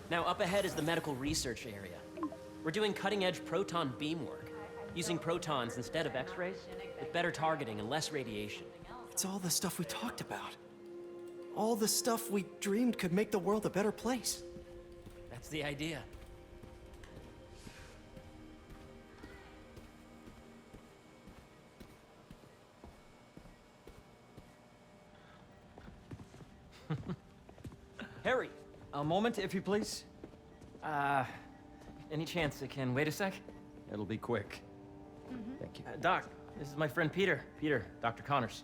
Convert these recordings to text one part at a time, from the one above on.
Now, up ahead is the medical research area. We're doing cutting-edge proton beam work, using protons instead of X-rays, with better targeting and less radiation. It's all the stuff we talked about. All the stuff we dreamed could make the world a better place. That's the idea. Harry! A moment, if you please. Any chance it can wait a sec? It'll be quick. Thank you. Doc, this is my friend Peter. Peter, Dr. Connors.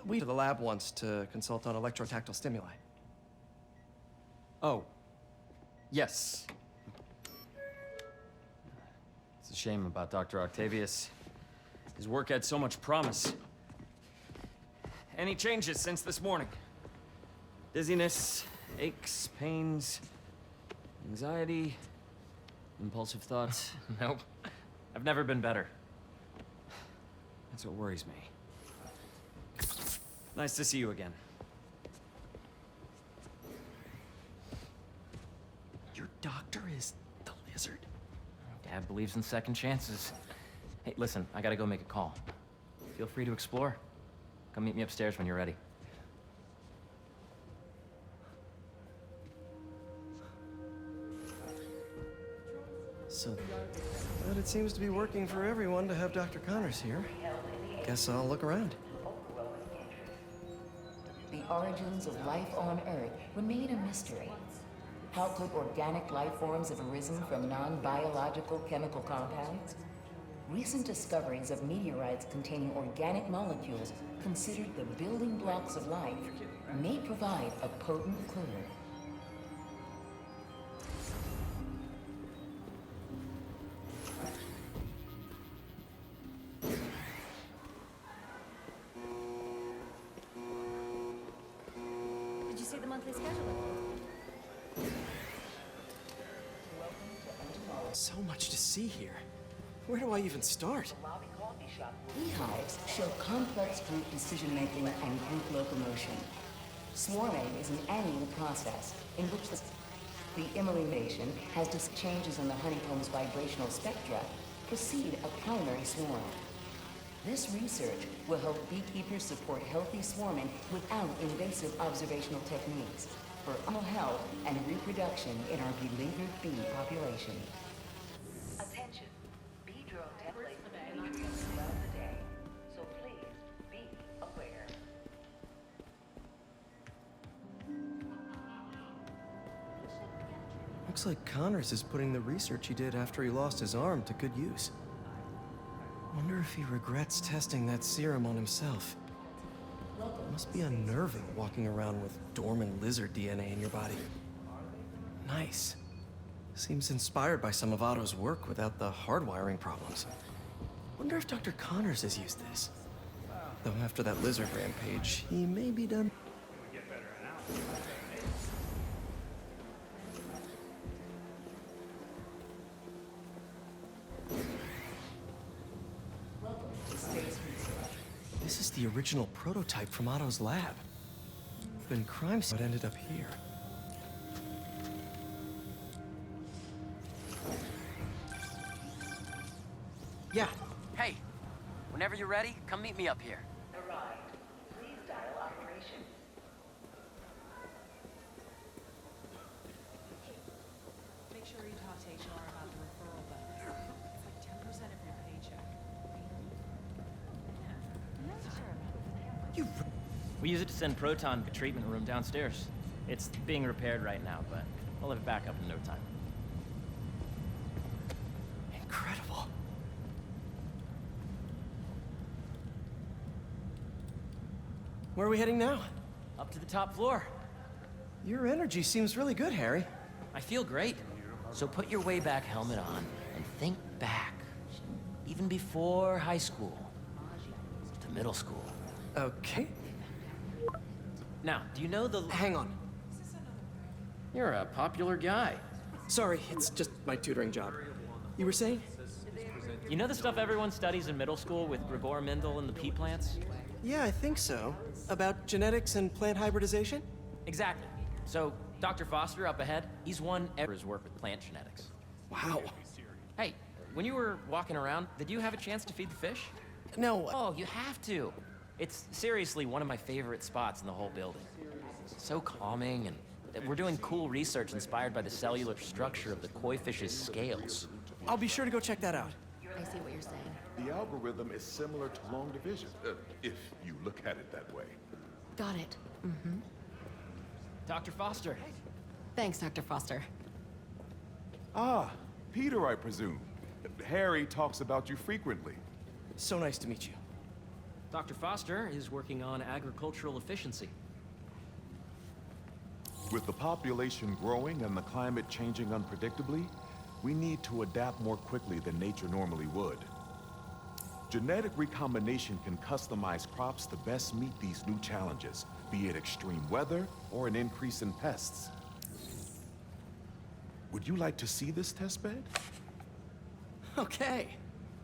We went to the lab once to consult on electrotactile stimuli. Oh. Yes. It's a shame about Dr. Octavius. His work had so much promise. Any changes since this morning? Dizziness, aches, pains, anxiety, impulsive thoughts? Nope. I've never been better. That's what worries me. Nice to see you again. Your doctor is the lizard? Dad believes in second chances. Hey, listen, I gotta go make a call. Feel free to explore. Come meet me upstairs when you're ready. So, but it seems to be working for everyone to have Dr. Connors here. Guess I'll look around. The origins of life on Earth remain a mystery. How could organic life forms have arisen from non-biological chemical compounds? Recent discoveries of meteorites containing organic molecules considered the building blocks of life may provide a potent clue. Did you see the monthly schedule? So much to see here. Where do I even start? Beehives show complex group decision-making and group locomotion. Swarming is an annual process in which the immolation has changes in the honeycomb's vibrational spectra precede a primary swarm. This research will help beekeepers support healthy swarming without invasive observational techniques for animal health and reproduction in our beleaguered bee population. Attention, bee drone templates may be used throughout the day, so please be aware. Looks like Connors is putting the research he did after he lost his arm to good use. Wonder if he regrets testing that serum on himself. Must be unnerving walking around with dormant lizard DNA in your body. Nice. Seems inspired by some of Otto's work without the hardwiring problems. Wonder if Dr. Connors has used this. Though after that lizard rampage, he may be done. This is the original prototype from Otto's lab. Been crime scene, but ended up here. Yeah. Hey, whenever you're ready, come meet me up here. Derived. Please dial operation. Make sure you talk to HR about the referral bonus. It's like 10% of your paycheck. We use it to send Proton to the treatment room downstairs. It's being repaired right now, but I'll have it back up in no time. Incredible. Where are we heading now? Up to the top floor. Your energy seems really good, Harry. I feel great. So put your way back helmet on and think back. Even before high school. To middle school. Okay. Now, do you know the... Hang on. You're a popular guy. Sorry, it's just my tutoring job. You were saying? You know the stuff everyone studies in middle school with Gregor Mendel and the pea plants? Yeah, I think so. About genetics and plant hybridization? Exactly. So, Dr. Foster up ahead, he's won ever his work with plant genetics. Wow. Hey, when you were walking around, did you have a chance to feed the fish? No, Oh, you have to. It's seriously one of my favorite spots in the whole building. So calming, and we're doing cool research inspired by the cellular structure of the koi fish's scales. I'll be sure to go check that out. I see what you're saying. The algorithm is similar to long division, if you look at it that way. Got it. Dr. Foster. Thanks, Dr. Foster. Ah, Peter, I presume. Harry talks about you frequently. So nice to meet you. Dr. Foster is working on agricultural efficiency. With the population growing and the climate changing unpredictably, we need to adapt more quickly than nature normally would. Genetic recombination can customize crops to best meet these new challenges, be it extreme weather or an increase in pests. Would you like to see this testbed? Okay.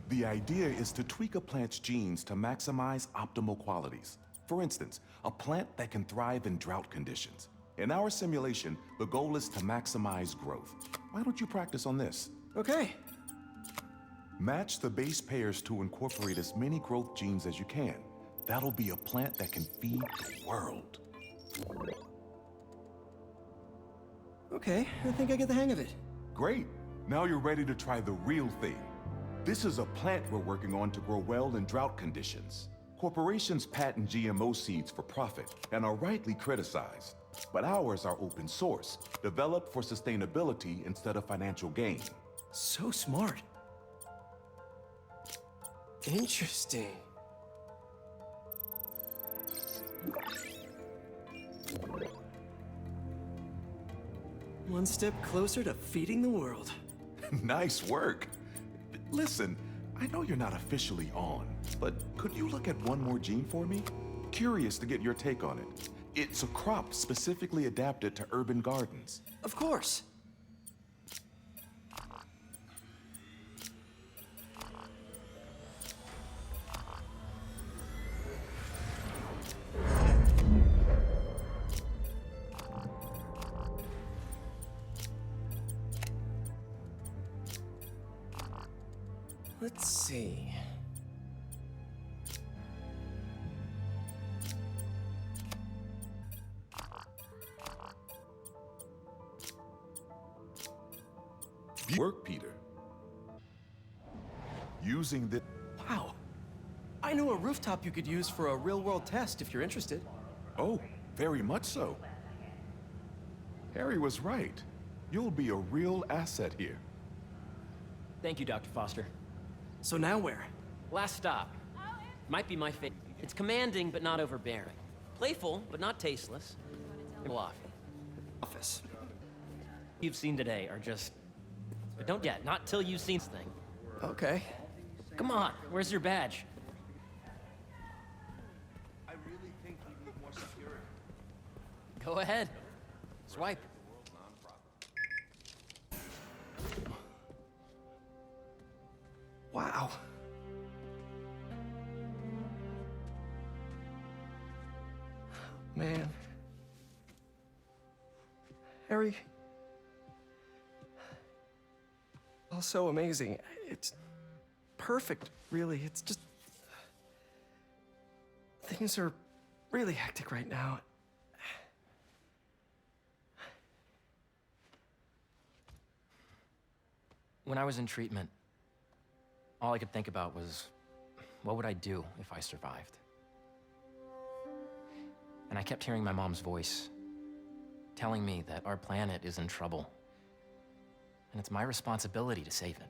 The idea is to tweak a plant's genes to maximize optimal qualities. For instance, a plant that can thrive in drought conditions. In our simulation, the goal is to maximize growth. Why don't you practice on this? Okay. Match the base pairs to incorporate as many growth genes as you can. That'll be a plant that can feed the world. Okay, I think I get the hang of it. Great. Now you're ready to try the real thing. This is a plant we're working on to grow well in drought conditions. Corporations patent GMO seeds for profit and are rightly criticized. But ours are open source, developed for sustainability instead of financial gain. So smart. Interesting. One step closer to feeding the world. Nice work. Listen, I know you're not officially on, but could you look at one more gene for me? Curious to get your take on it. It's a crop specifically adapted to urban gardens. Of course. Let's see. Work, Peter. Using the... Wow. I know a rooftop you could use for a real-world test if you're interested. Oh, very much so. Harry was right. You'll be a real asset here. Thank you, Dr. Foster. So now where? Last stop. Might be my favorite. It's commanding, but not overbearing. Playful, but not tasteless. Off. Office. You've seen today are just... But don't yet, not till you've seen this thing. Okay. Come on, where's your badge? I really think we need more security. Go ahead. Swipe. Wow. Man. Harry. All so amazing. It's perfect, really. It's just... Things are really hectic right now. When I was in treatment, all I could think about was, what would I do if I survived? And I kept hearing my mom's voice, telling me that our planet is in trouble, and it's my responsibility to save it.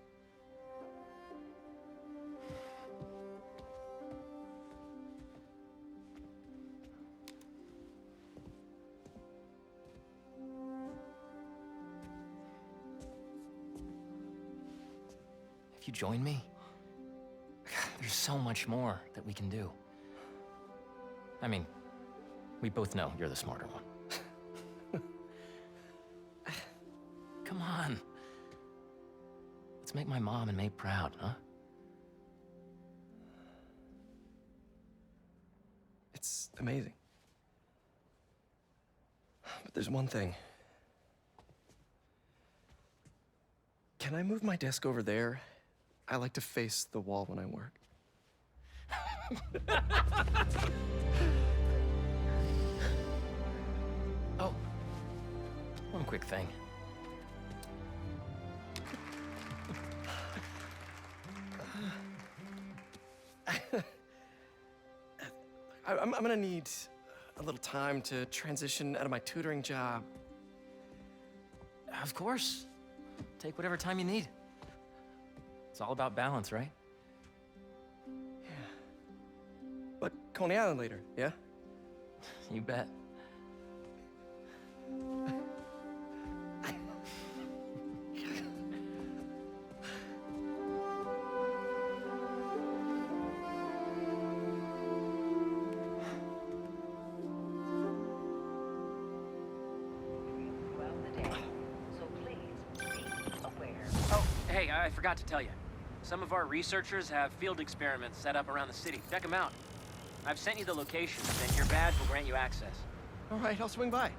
If you join me, there's so much more that we can do. I mean, we both know you're the smarter one. Come on. Let's make my mom and May proud, huh? It's amazing. But There's one thing. Can I move my desk over there? I like to face the wall when I work. Oh, one quick thing. I'm gonna need a little time to transition out of my tutoring job. Of course. Take whatever time you need. It's all about balance, right? But Coney Island later, yeah? You bet. throughout the day, so please be aware. Oh, hey, I forgot to tell you. Some of our researchers have field experiments set up around the city. Check them out. I've sent you the locations, and your badge will grant you access. All right, I'll swing by.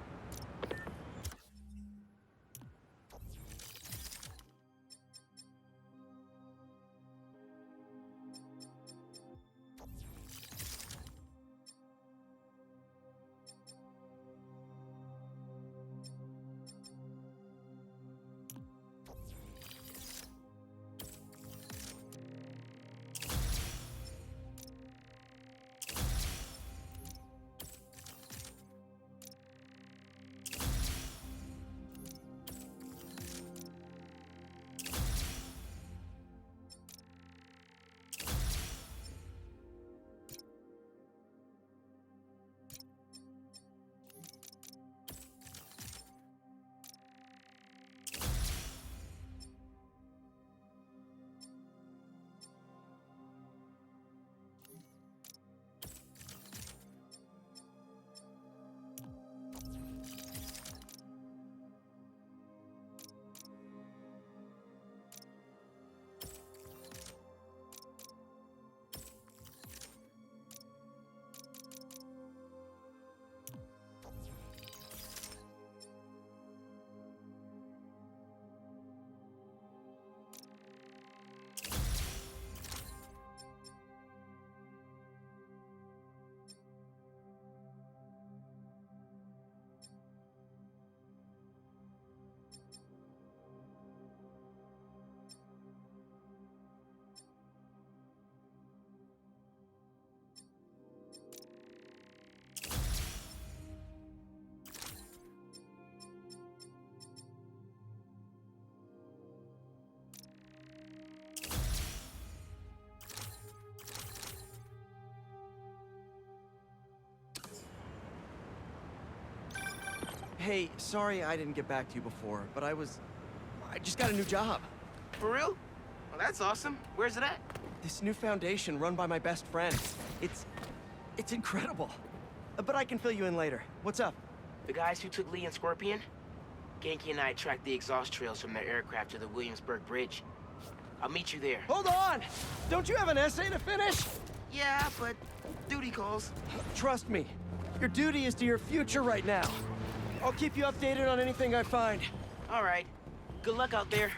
Hey, sorry I didn't get back to you before, but I just got a new job. For real? Well, that's awesome. Where's it at? This new foundation run by my best friend. It's incredible. But I can fill you in later. What's up? The guys who took Lee and Scorpion? Genki and I tracked the exhaust trails from their aircraft to the Williamsburg Bridge. I'll meet you there. Hold on! Don't you have an essay to finish? Yeah, but duty calls. Trust me, your duty is to your future right now. I'll keep you updated on anything I find. All right. Good luck out there.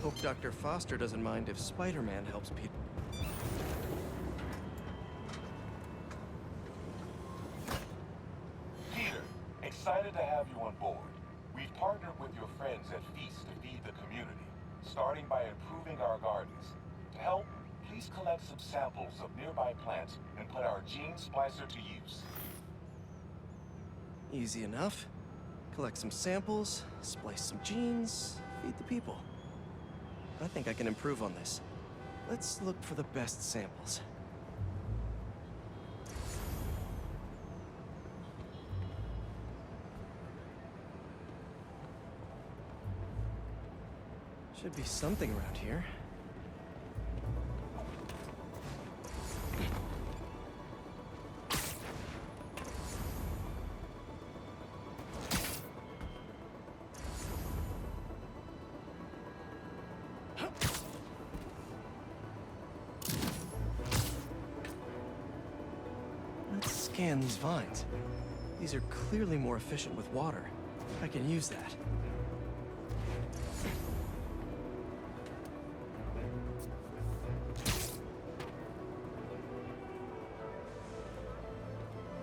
Hope Dr. Foster doesn't mind if Spider-Man helps people. Peter, excited to have you on board. We've partnered with your friends at Feast to feed the community, starting by improving our gardens. To help, please collect some samples of nearby plants and put our gene splicer to use. Easy enough. Collect some samples, splice some genes, feed the people. I think I can improve on this. Let's look for the best samples. Should be something around here. scan these vines. These are clearly more efficient with water. I can use that.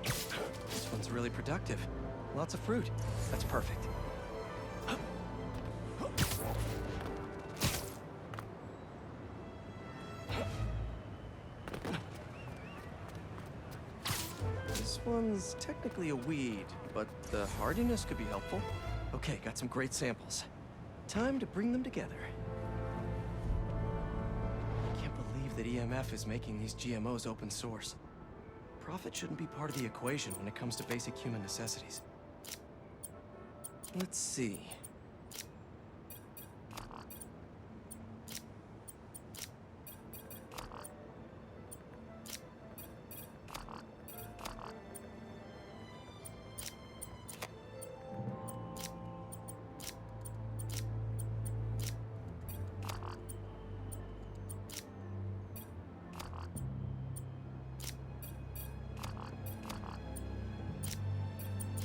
This one's really productive. Lots of fruit. That's perfect. This one's technically a weed, but the hardiness could be helpful. Okay, got some great samples. Time to bring them together. I can't believe that EMF is making these GMOs open source. Profit shouldn't be part of the equation when it comes to basic human necessities. Let's see.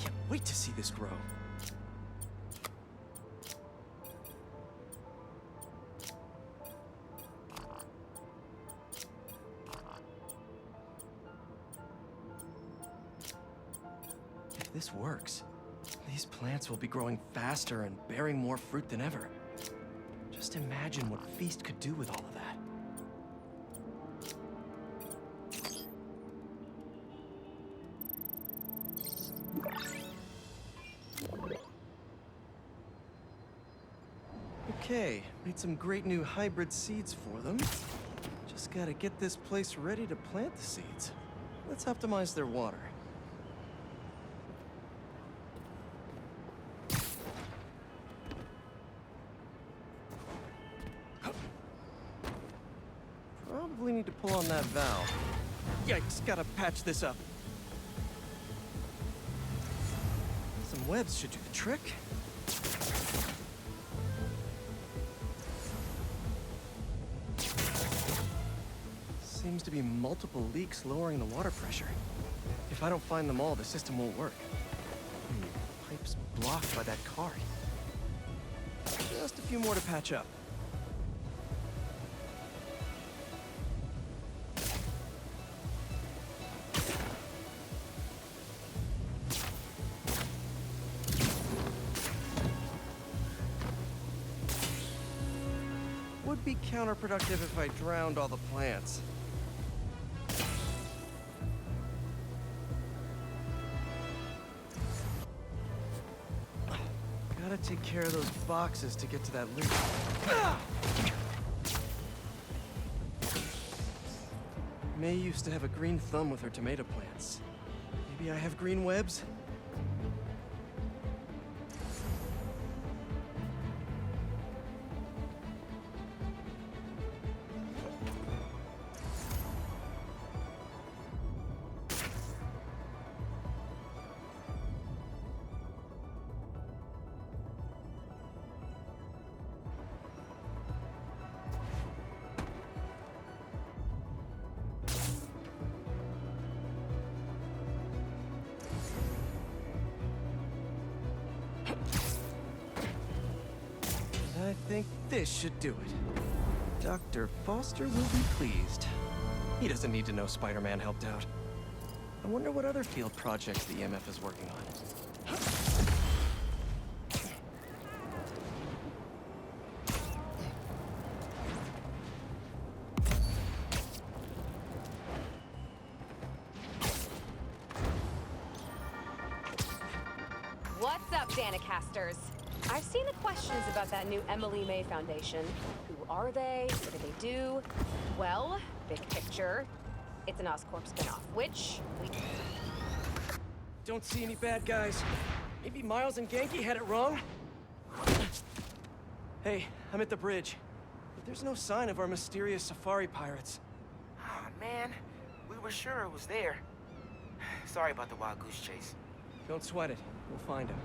Can't wait to see this grow. If this works, these plants will be growing faster and bearing more fruit than ever. Just imagine what Feast could do with all of that. Okay, made some great new hybrid seeds for them. Just gotta get this place ready to plant the seeds. Let's optimize their water. Probably need to pull on that valve. Yikes, gotta patch this up. Some webs should do the trick. Seems to be multiple leaks lowering the water pressure. If I don't find them all, the system won't work. Pipe's blocked by that cart. Just a few more to patch up. Would be counterproductive if I drowned all the plants. Gotta take care of those boxes to get to that loop. May used to have a green thumb with her tomato plants. Maybe I have green webs? I think this should do it. Dr. Foster will be pleased. He doesn't need to know Spider-Man helped out. I wonder what other field projects the EMF is working on. What's up, Danicasters? I've seen the questions about that new Emily May Foundation. Who are they? What do they do? Well, big picture, it's an Oscorp spinoff, which we... Don't see any bad guys. Maybe Miles and Genki had it wrong? Hey, I'm at the bridge. But there's no sign of our mysterious safari pirates. Oh, man. We were sure it was there. Sorry about the wild goose chase. Don't sweat it. We'll find him.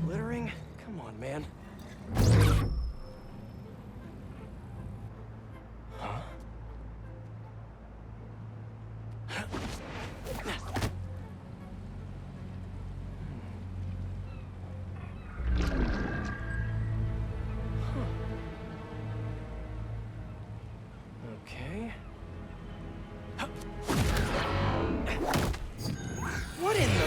Littering? Come on, man. Huh? Okay. What in the...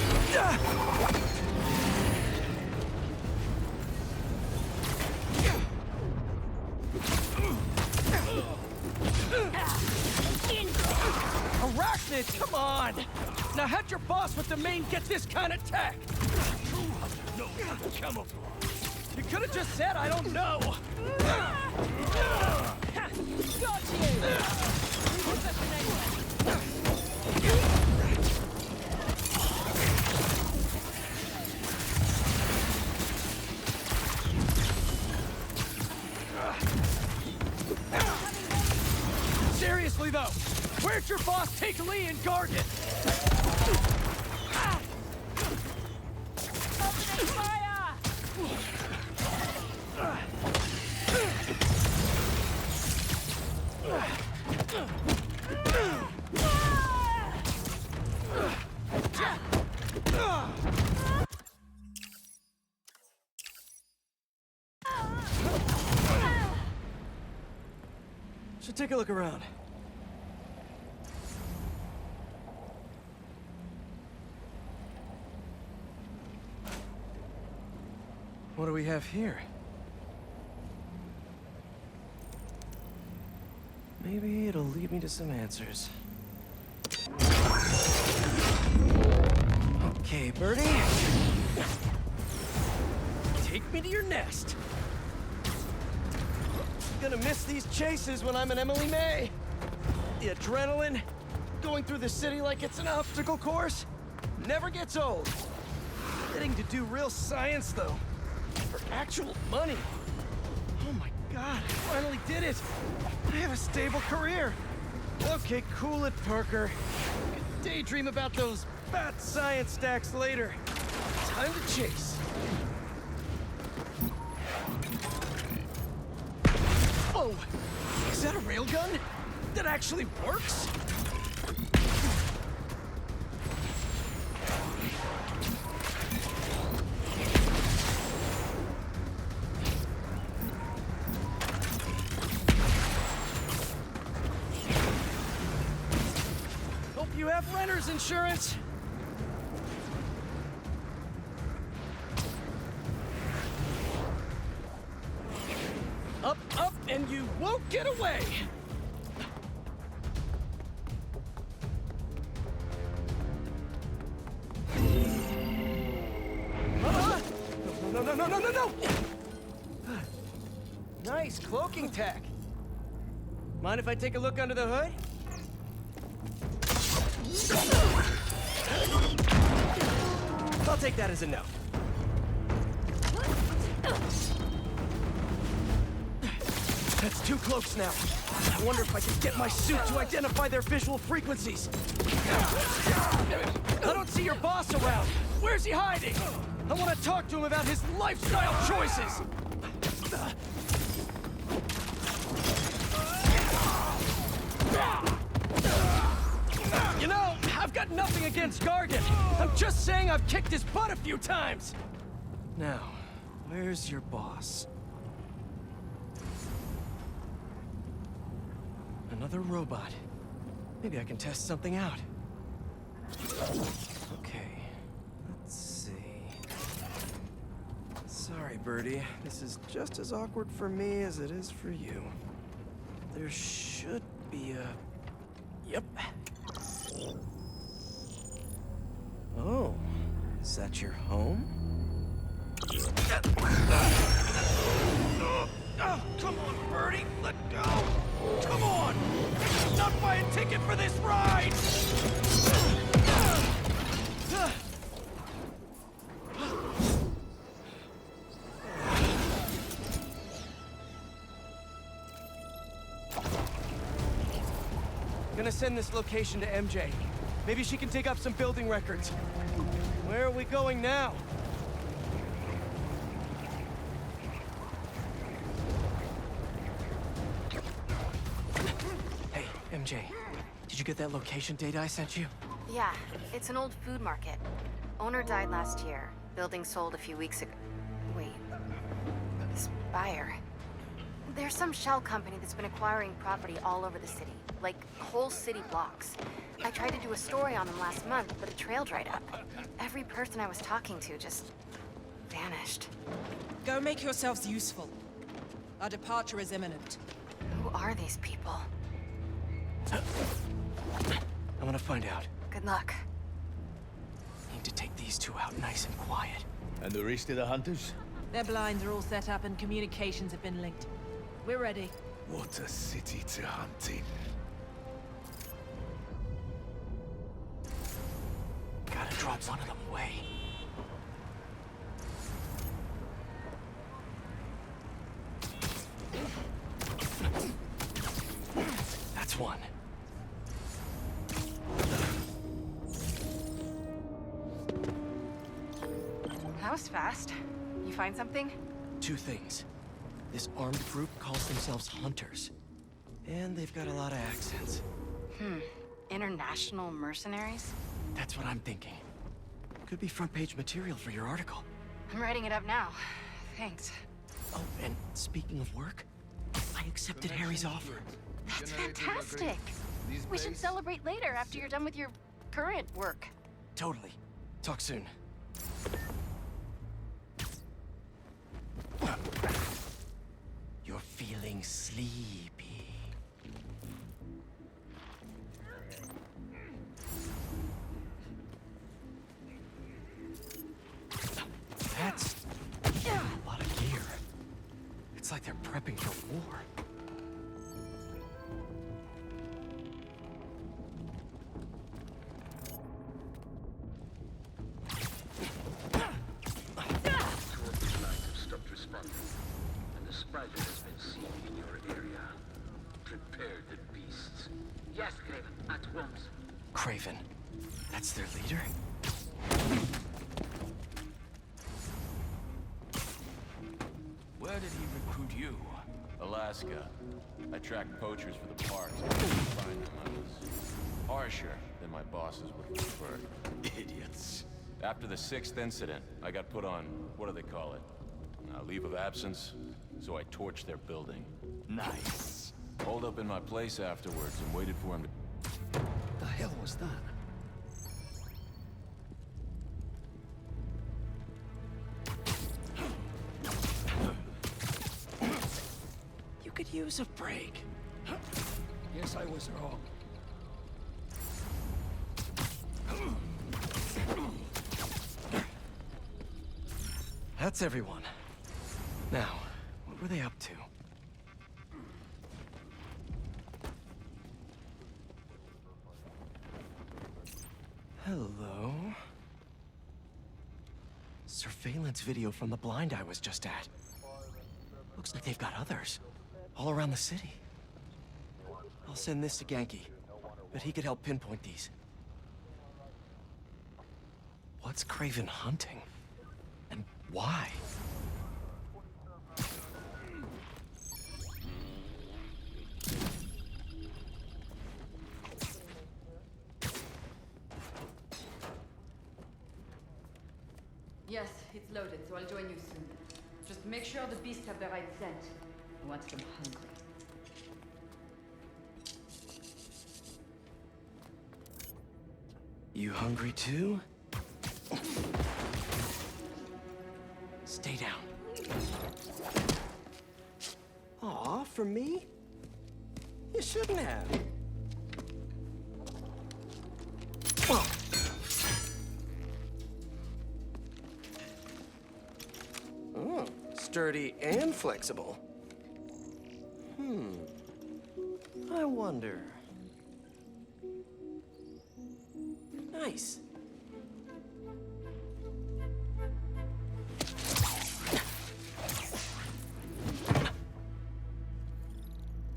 Arachnids, come on! Now how'd your boss with the main get this kind of tech? No, camouflage. You could have just said, I don't know. Got you! Seriously though, where'd your boss take Lee and Gargan? Opening fire! Should take a look around. What do we have here? Maybe it'll lead me to some answers. Okay, Birdie. Take me to your nest. Gonna miss these chases when I'm an Emily May. The adrenaline, going through the city like it's an obstacle course, never gets old. Getting to do real science, though, for actual money. Oh my God, I finally did it. I have a stable career. Okay, cool it, Parker. Daydream about those fat science stacks later. Time to chase. Oh, is that a railgun? That actually works? Hope you have renter's insurance. Up, up, and you won't get away! No, no, no, no, no, no! Nice cloaking tech. Mind if I take a look under the hood? I'll take that as a no. That's 2 cloaks now. I wonder if I can get my suit to identify their visual frequencies. I don't see your boss around. Where's he hiding? I want to talk to him about his lifestyle choices. You know, I've got nothing against Gargan. I'm just saying I've kicked his butt a few times. Now, where's your boss? Another robot. Maybe I can test something out. Okay, let's see. Sorry, Birdie. This is just as awkward for me as it is for you. There should be a... Yep. Oh, is that your home? Oh, come on, Birdie! Let go! Come on! Not buy a ticket for this ride! Gonna send this location to MJ. Maybe she can dig up some building records. Where are we going now? Hey, MJ. Did Did you get that location data I sent you? Yeah, it's an old food market. Owner died last year. Building sold a few weeks ago. Wait. This buyer. There's some shell company that's been acquiring property all over the city. Like, whole city blocks. I tried to do a story on them last month, but the trail dried up. Every person I was talking to just vanished. Go make yourselves useful. Our departure is imminent. Who are these people? I'm gonna find out. Good luck. Need to take these two out nice and quiet. And the rest of the hunters? Their blinds are all set up and communications have been linked. We're ready. What a city to hunt in. Gotta drop one of them away. That's one. That was fast. You find something? Two things. This armed group calls themselves Hunters. And they've got a lot of accents. International mercenaries? That's what I'm thinking. Could be front page material for your article. I'm writing it up now. Thanks. Oh, and speaking of work, I accepted Harry's offer. That's fantastic! We should celebrate later after you're done with your current work. Totally. Talk soon. You're feeling sleepy. That's a lot of gear. It's like they're prepping for war. Kraven. That's their leader? Where did he recruit you? Alaska. I tracked poachers for the parks. I couldn't find them. I was harsher than my bosses would prefer. Idiots. After the 6th incident, I got put on, what do they call it? Leave of absence. So I torched their building. Nice. Holed up in my place afterwards and waited for him to... The hell was that? You could use a break. Guess I was wrong. That's everyone. Now, what were they up to? Hello? Surveillance video from the blind I was just at. Looks like they've got others. All around the city. I'll send this to Genki. But he could help pinpoint these. What's Kraven hunting? And why? Yes, it's loaded, so I'll join you soon. Just make sure the beasts have the right scent. I want them hungry. You hungry too? Stay down. Aw, for me? You shouldn't have. Oh, sturdy and flexible. I wonder. Nice.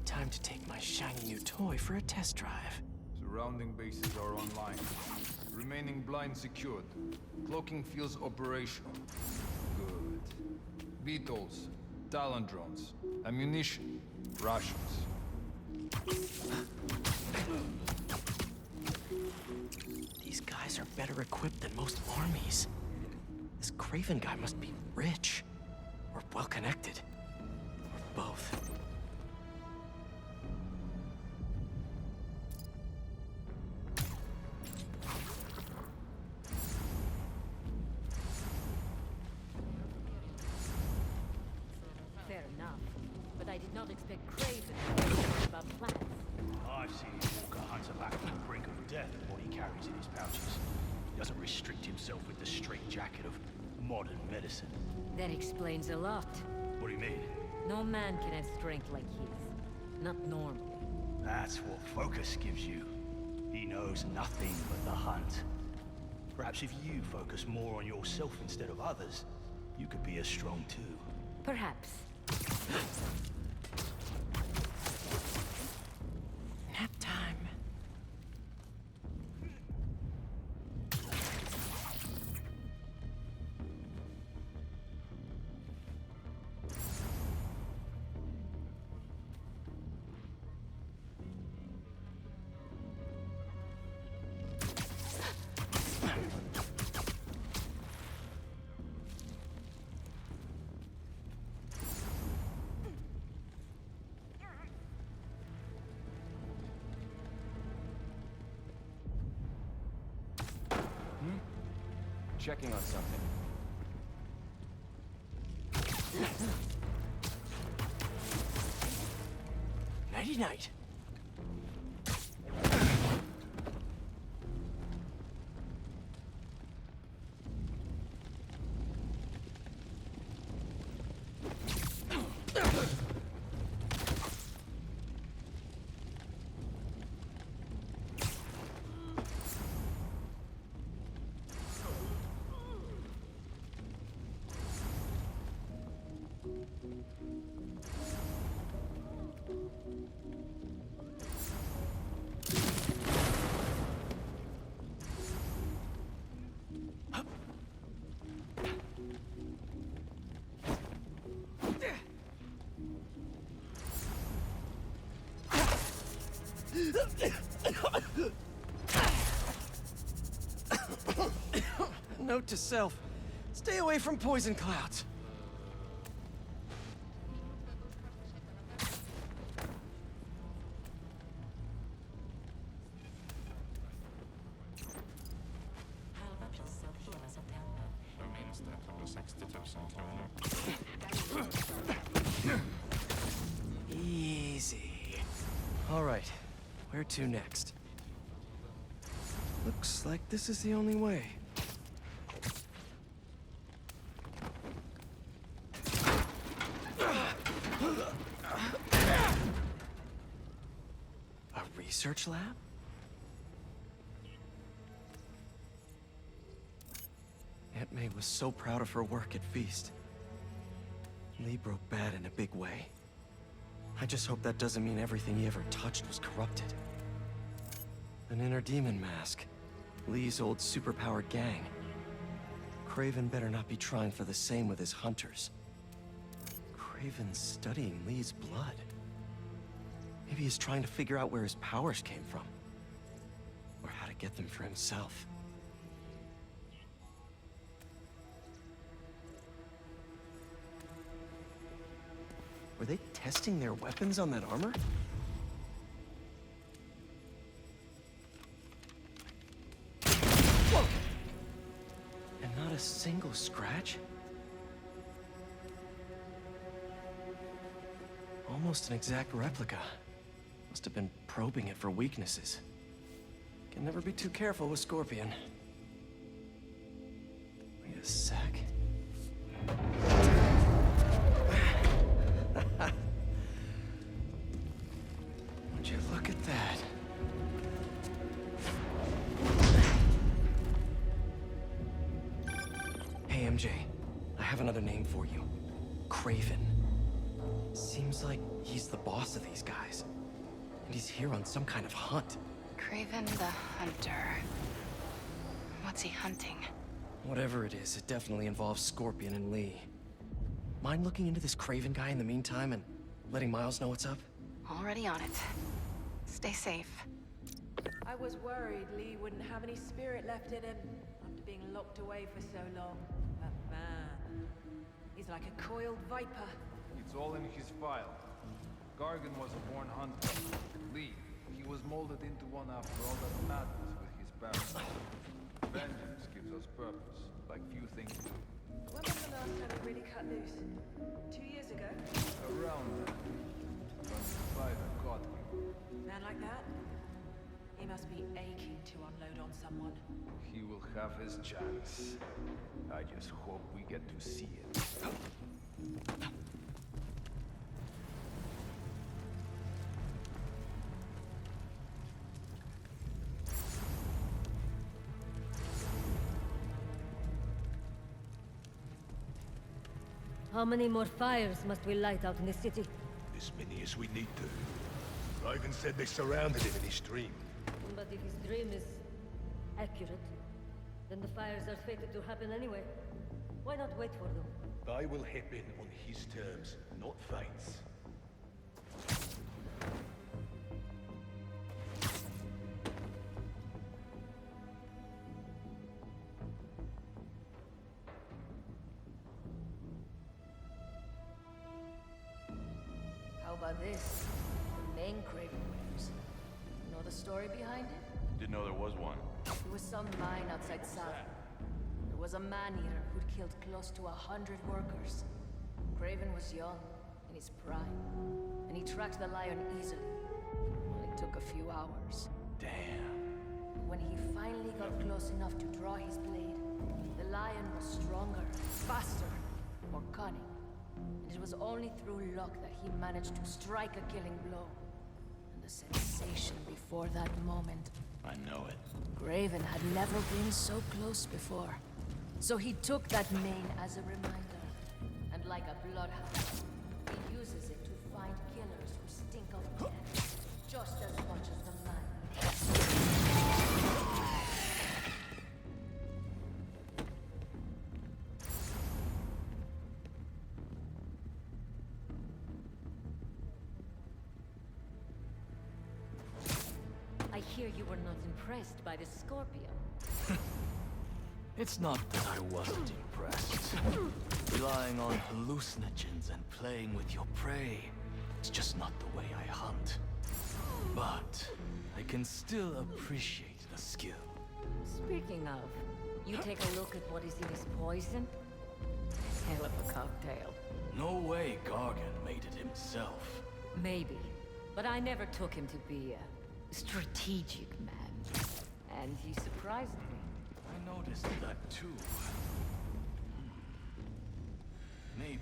Time to take my shiny new toy for a test drive. Surrounding bases are online. Remaining blind secured. Cloaking fields operational. Good. Beetles, Talon drones, ammunition, rations. better equipped than most armies. This Kraven guy must be rich, or well-connected, or both. Fair enough, but I did not expect Kraven to know about plants. I've seen him walk a hunter back from the brink of death with what he carries in his pouches. He doesn't restrict himself with the straitjacket of modern medicine. That explains a lot. What do you mean? No man can have strength like his. Not normally. That's what focus gives you. He knows nothing but the hunt. Perhaps if you focus more on yourself instead of others, you could be as strong too. Perhaps. Nap time. Checking on something. Nighty-night. Note to self, stay away from poison clouds. Easy. All right, where to next? Looks like this is the only way. A research lab? Aunt May was so proud of her work at Feast. Lee broke bad in a big way. I just hope that doesn't mean everything he ever touched was corrupted. An inner demon mask. Lee's old superpowered gang. Kraven better not be trying for the same with his hunters. Kraven's studying Lee's blood. Maybe he's trying to figure out where his powers came from. Or how to get them for himself. Were they testing their weapons on that armor? Whoa! And not a single scratch? Almost an exact replica. Must have been probing it for weaknesses. Can never be too careful with Scorpion. Wait a sec. Would you look at that? Hey, MJ. I have another name for you. Kraven. Seems like he's the boss of these guys. And he's here on some kind of hunt. Kraven the Hunter. What's he hunting? Whatever it is, it definitely involves Scorpion and Lee. Mind looking into this Kraven guy in the meantime and letting Miles know what's up? Already on it. Stay safe. I was worried Lee wouldn't have any spirit left in him after being locked away for so long. But man, he's like a coiled viper. It's all in his file. Gargan was a born hunter. Lee, he was molded into one after all that madness with his parents. Vengeance gives us purpose, like few things do. When was the last time he really cut loose? 2 years ago? Around that. When the spider caught him. Man like that? He must be aching to unload on someone. He will have his chance. I just hope we get to see it. How many more fires must we light out in the city? As many as we need to. Raven said they surrounded him in his dream. But if his dream is accurate, then the fires are fated to happen anyway. Why not wait for them? I will hip in on his terms, not fate's. How about this? The main Kraven wears. Know the story behind it? Didn't know there was one. It was some mine outside South. There was a man-eater who'd killed close to 100 workers. Kraven was young, in his prime, and he tracked the lion easily. Only took a few hours. Damn. When he finally got close enough to draw his blade, the lion was stronger, faster, more cunning. And it was only through luck that he managed to strike a killing blow. And the sensation before that moment. I know it. Kraven had never been so close before. So he took that mane as a reminder. And like a bloodhound, he uses it to find killers who stink of death, just as much as the man. I hear you were not impressed by the Scorpion. It's not that I wasn't impressed. Relying on hallucinogens and playing with your prey, it's just not the way I hunt. But I can still appreciate the skill. Speaking of, you take a look at what is in his poison? Hell of a cocktail. No way Gargan made it himself. Maybe, but I never took him to be a strategic man. And he surprised me. I noticed that too. Maybe.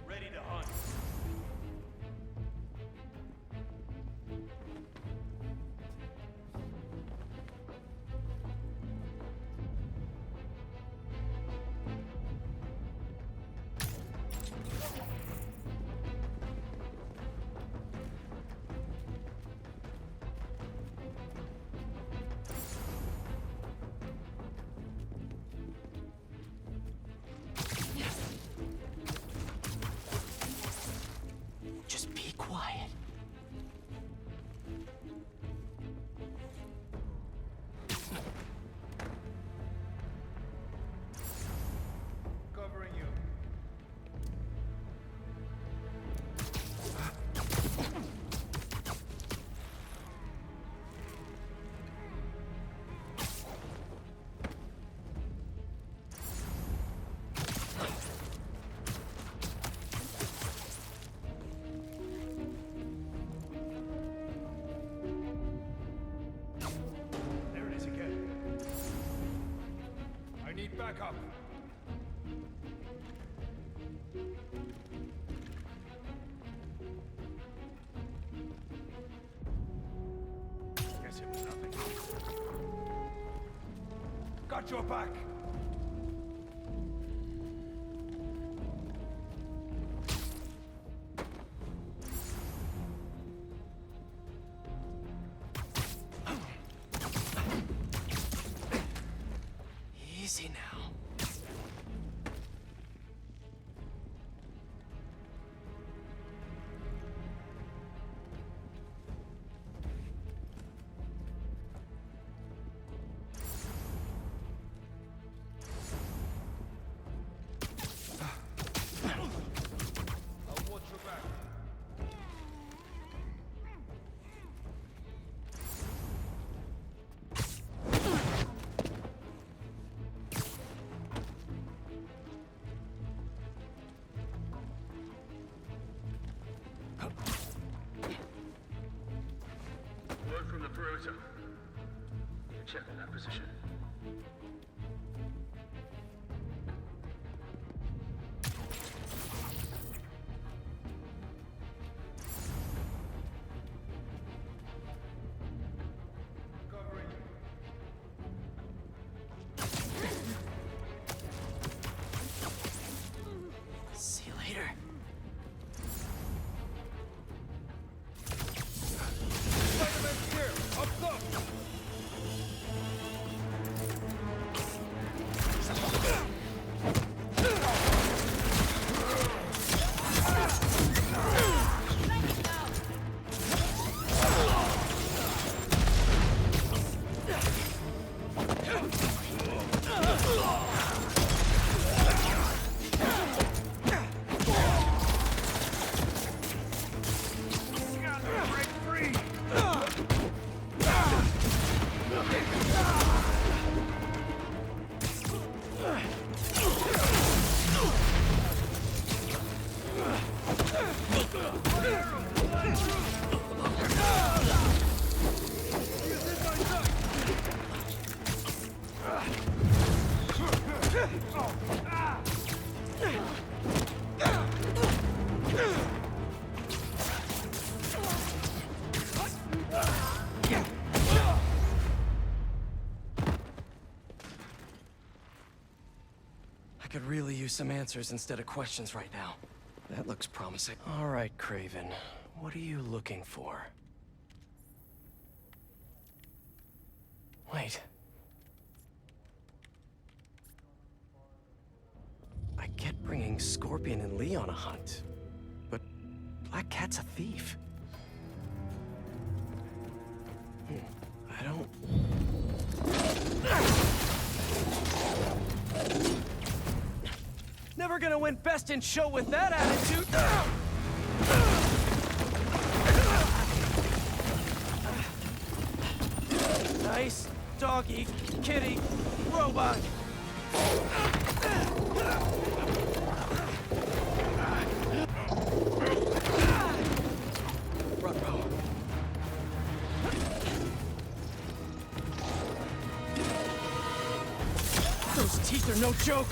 Ready to hunt. Just be quiet. Covering you. up. Guess it was nothing. Got your back. Easy now. I'll watch your back. Word from the perimeter. Check on that position. See you later. Spider-Man's here! Up top! I could really use some answers instead of questions right now. That looks promising. All right, Kraven. What are you looking for? Wait. I get bringing Scorpion and Lee on a hunt, but Black Cat's a thief. I don't... Never gonna win Best in Show with that attitude! Nice doggy, kitty, robot! Ruh-roh. Those teeth are no joke!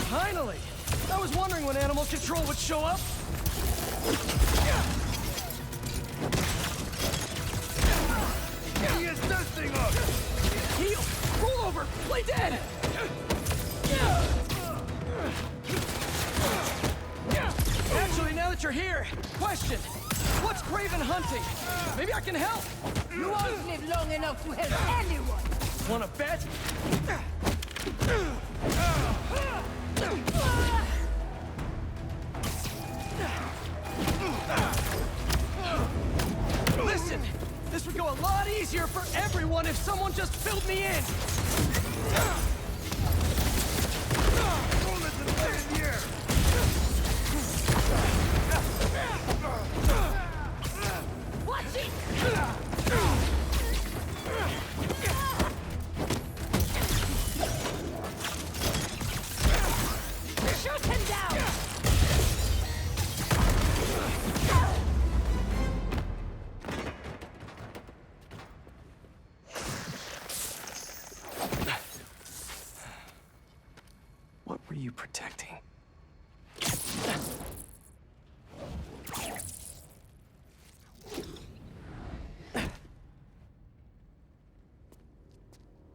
Finally! I was wondering when Animal Control would show up. He is testing us! Heal! Roll over! Play dead! Actually, now that you're here, question. What's Kraven hunting? Maybe I can help! You won't live long enough to help anyone! Wanna bet? Listen! This would go a lot easier for everyone if someone just filled me in! Bullets in the air! Watch it! Shoot him down! you protecting?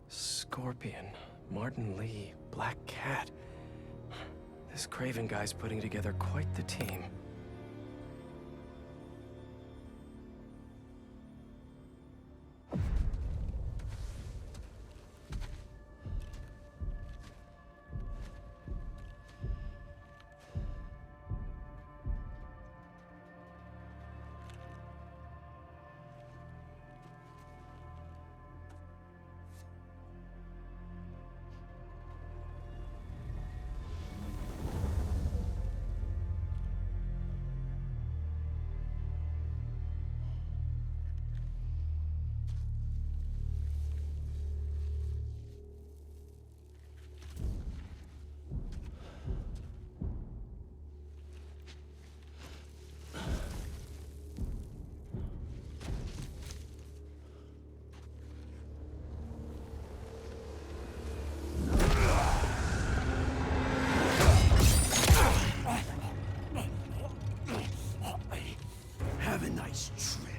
Scorpion, Martin Lee, Black Cat. This Kraven guy's putting together quite the team. Have a nice trip.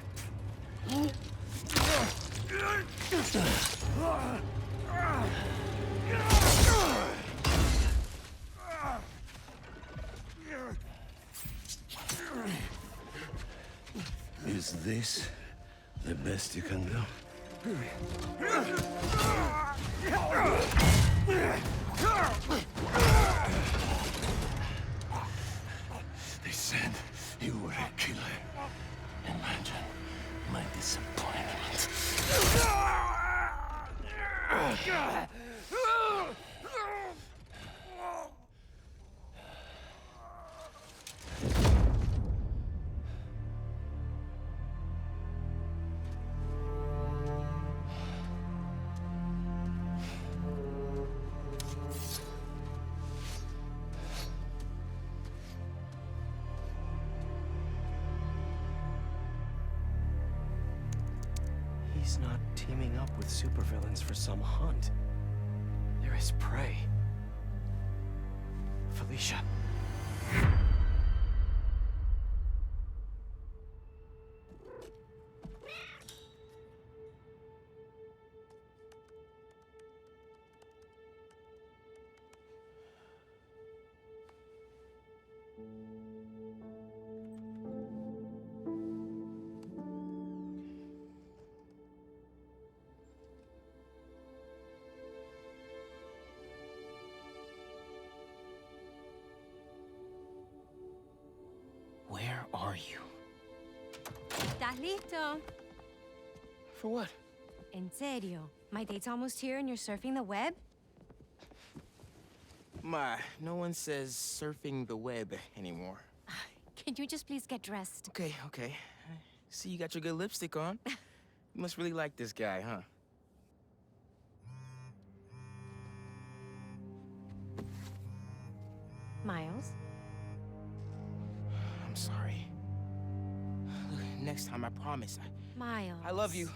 Is this the best you can do? They said you were a killer. Imagine my disappointment. He's not teaming up with supervillains for some hunt. They're his prey. Felicia. Where are you? ¿Estás listo? For what? En serio. My date's almost here and you're surfing the web? No one says surfing the web anymore. Can you just please get dressed? Okay, okay. See, you got your good lipstick on. You must really like this guy, huh? Miles? I'm sorry. Look, next time, I promise. Miles. I love you.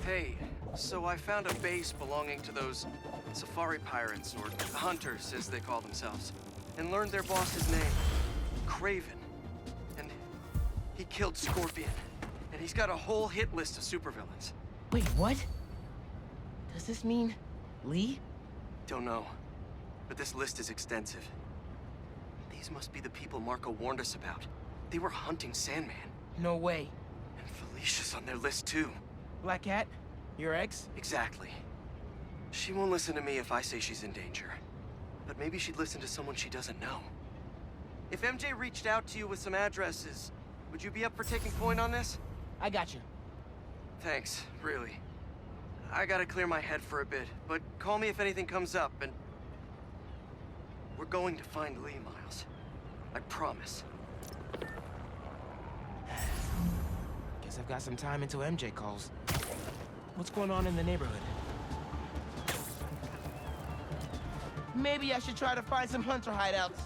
Hey, so I found a base belonging to those safari pirates, or hunters as they call themselves, and learned their boss's name, Kraven. And he killed Scorpion, and he's got a whole hit list of supervillains. Wait, what? Does this mean Lee? Don't know, but this list is extensive. These must be the people Marco warned us about. They were hunting Sandman. No way. And Felicia's on their list too. Black Cat? Your ex? Exactly. She won't listen to me if I say she's in danger. But maybe she'd listen to someone she doesn't know. If MJ reached out to you with some addresses, Would you be up for taking point on this? I got you. Thanks, really. I gotta clear my head for a bit, but call me if anything comes up, and... We're going to find Lee, Miles. I promise. Guess I've got some time until MJ calls. What's going on in the neighborhood? Maybe I should try to find some hunter hideouts.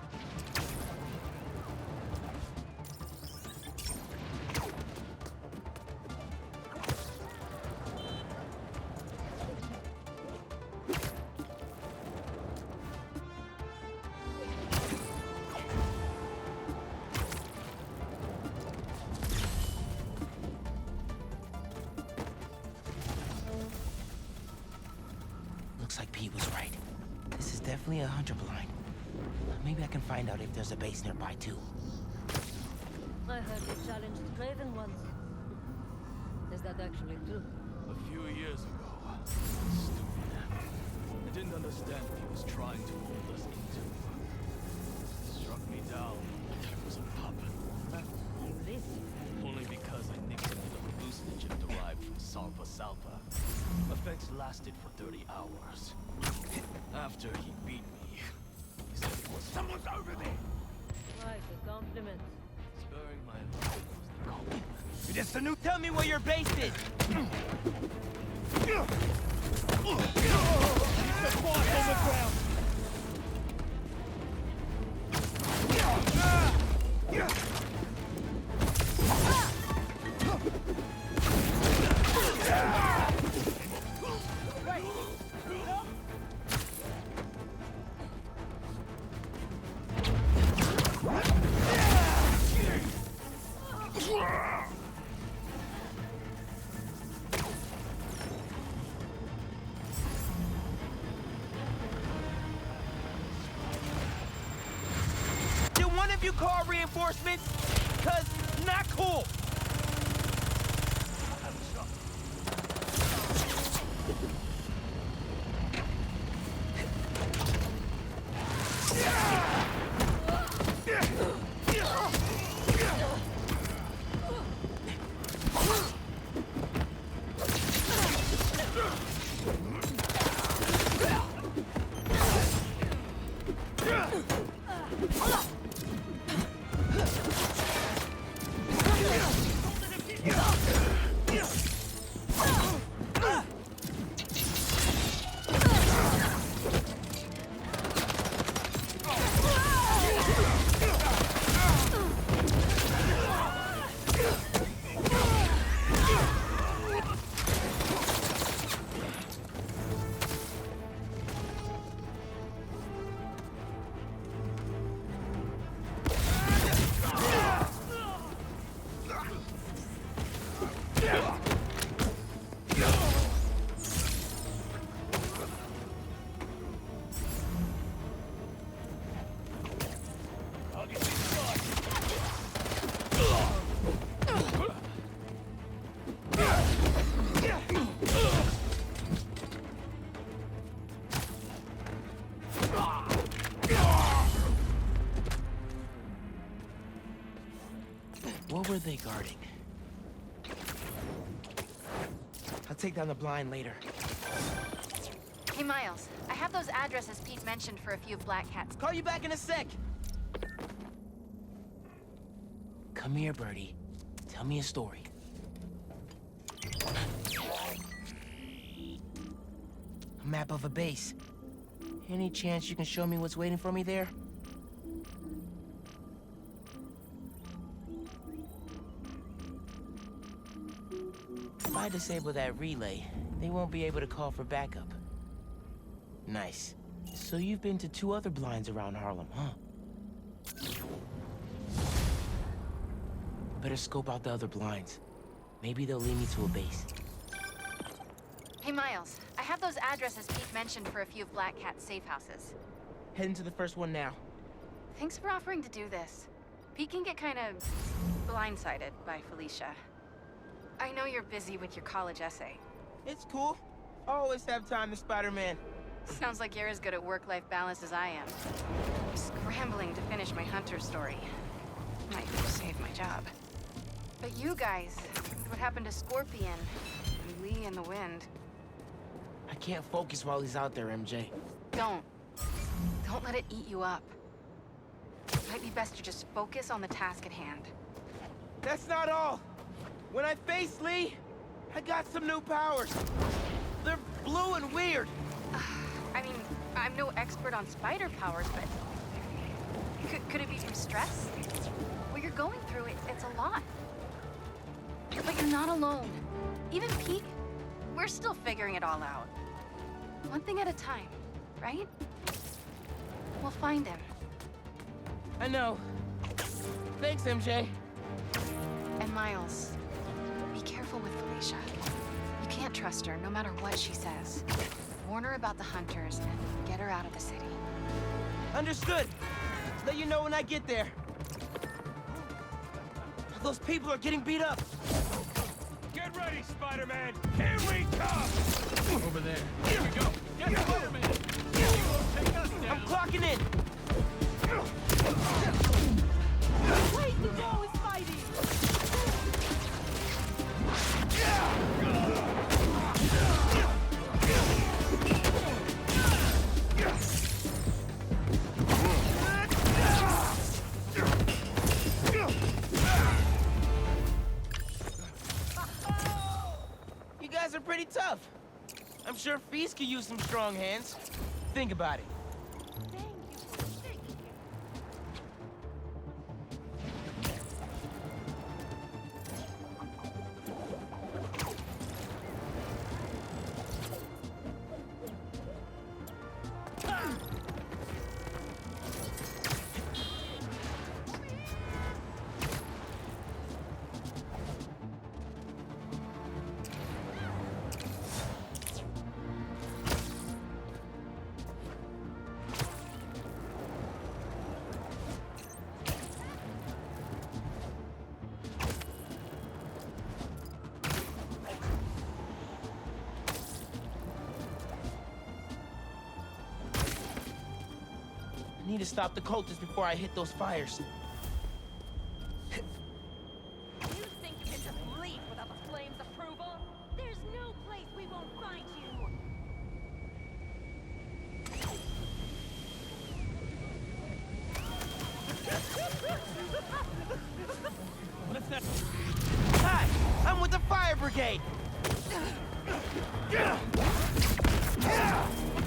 Looks like Pete was right. This is definitely a hunter blind. Maybe I can find out if there's a base nearby, too. I heard you challenged Kraven once. Is that actually true? A few years ago. Stupid. I didn't understand what he was trying to hold us into. Struck me down like I was a puppet. You risk. Only because I nicked him with a hallucinogen derived from Salpa Salpa. Effects lasted for 30 hours. After he beat me, he said it was someone's over there. Quite a compliment. Sparing my life was the compliment. Just a new. Tell me where your base is. Keep the boss on the ground. You call reinforcements? Cause not cool. What were they guarding? I'll take down the blind later. Hey, Miles. I have those addresses Pete mentioned for a few Black Cats. Call you back in a sec. Come here, Birdie. Tell me a story. A map of a base. Any chance you can show me what's waiting for me there? If I disable that relay, they won't be able to call for backup. Nice. So you've been to 2 other blinds around Harlem, huh? Better scope out the other blinds. Maybe they'll lead me to a base. Hey, Miles. I have those addresses Pete mentioned for a few Black Cat safe houses. Heading to the first one now. Thanks for offering to do this. Pete can get kind of blindsided by Felicia. I know you're busy with your college essay. It's cool. I always have time to Spider-Man. Sounds like you're as good at work-life balance as I am. I'm scrambling to finish my Hunter story. Might save my job. But you guys, what happened to Scorpion? And Lee and the Wind? I can't focus while he's out there, MJ. Don't. Don't let it eat you up. It might be best to just focus on the task at hand. That's not all. When I faced Lee, I got some new powers. They're blue and weird. I mean, I'm no expert on spider powers, but could it be from stress? What you're going through, it's a lot. But you're not alone. Even Pete, we're still figuring it all out. One thing at a time, right? We'll find him. I know. Thanks, MJ. And Miles, be careful with Felicia. You can't trust her, no matter what she says. Warn her about the hunters and get her out of the city. Understood. Let you know when I get there. Those people are getting beat up. Get ready, Spider-Man! Here we come! Over there. Here we go. Get Spider-Man! You won't take us down. I'm clocking in. Wait, who's always fighting? You guys are pretty tough. I'm sure Feast could use some strong hands. Think about it. I need to stop the cultists before I hit those fires. You think you can just leave without the flames' approval? There's no place we won't find you! What's that? Hi, I'm with the fire brigade.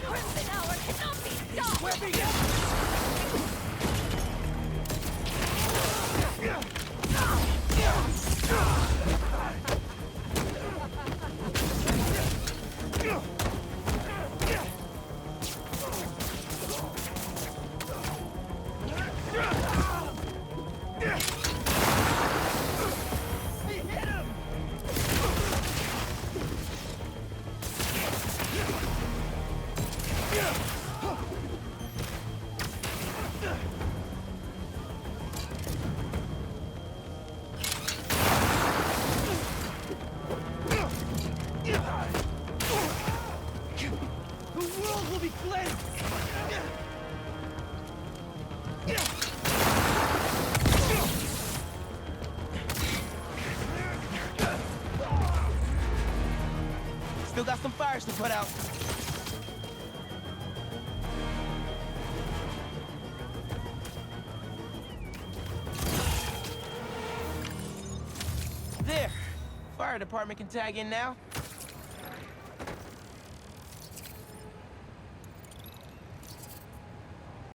Crimson Hour cannot be stopped! Where be you? Still got some fires to put out. There. Fire department can tag in now.